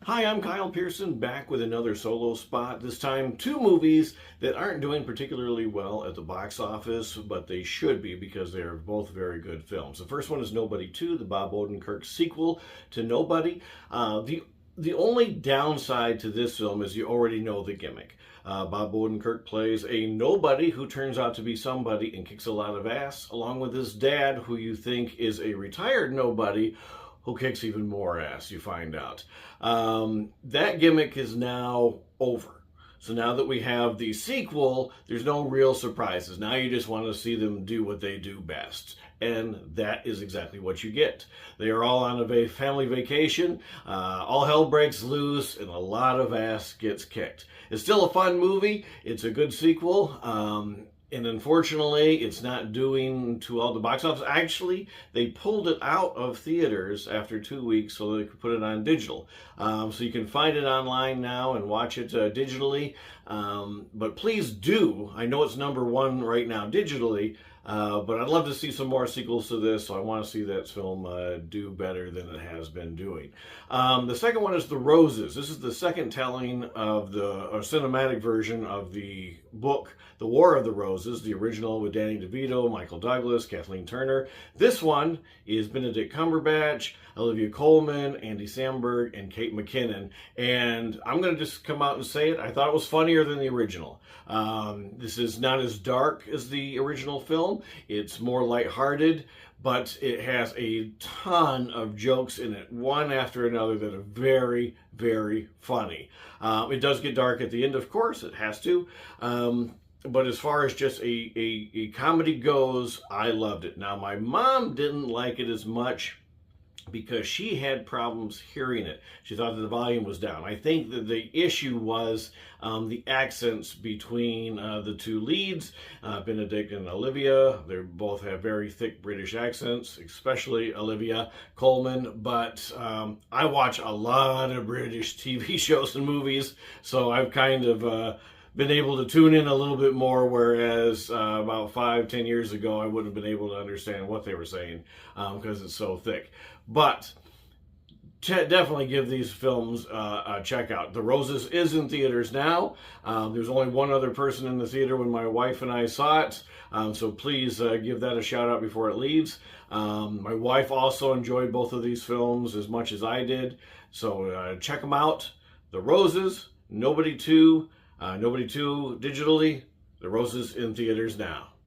Hi, I'm Kyle Pierson, back with another solo spot. This time, two movies that aren't doing particularly well at the box office, but they should be because they are both very good films. The first one is Nobody 2, the Bob Odenkirk sequel to Nobody. The only downside to this film is you already know the gimmick. Bob Odenkirk plays a nobody who turns out to be somebody and kicks a lot of ass, along with his dad, who you think is a retired nobody who kicks even more ass, you find out. That gimmick is now over. So now that we have the sequel, there's no real surprises. Now you just want to see them do what they do best. And that is exactly what you get. They are all on a family vacation. All hell breaks loose and a lot of ass gets kicked. It's still a fun movie. It's a good sequel. And unfortunately, it's not doing too well at the box office. Actually, they pulled it out of theaters after 2 weeks so they could put it on digital. So you can find it online now and watch it digitally. But please do. I know it's #1 right now digitally, but I'd love to see some more sequels to this, so I want to see that film do better than it has been doing. The second one is The Roses. This is the second telling of the cinematic version of the book, The War of the Roses, the original with Danny DeVito, Michael Douglas, Kathleen Turner. This one is Benedict Cumberbatch, Olivia Colman, Andy Samberg, and Kate McKinnon. And I'm going to just come out and say it. I thought it was funnier than the original. This is not as dark as the original film. It's more lighthearted, but it has a ton of jokes in it, one after another, that are very, very funny. It does get dark at the end, of course. It has to. But as far as just a comedy goes, I loved it. Now, my mom didn't like it as much because she had problems hearing it. She thought that the volume was down. I think that the issue was the accents between the two leads, Benedict and Olivia. They both have very thick British accents, especially Olivia Colman. But I watch a lot of British TV shows and movies, so I've kind of been able to tune in a little bit more, whereas about 5-10 years ago I wouldn't have been able to understand what they were saying because it's so thick. But definitely give these films a check out. The Roses is in theaters now. There's only one other person in the theater when my wife and I saw it, so please give that a shout out before it leaves. My wife also enjoyed both of these films as much as I did, so check them out. The Roses, Nobody 2, Nobody 2 digitally, The Roses in theaters now.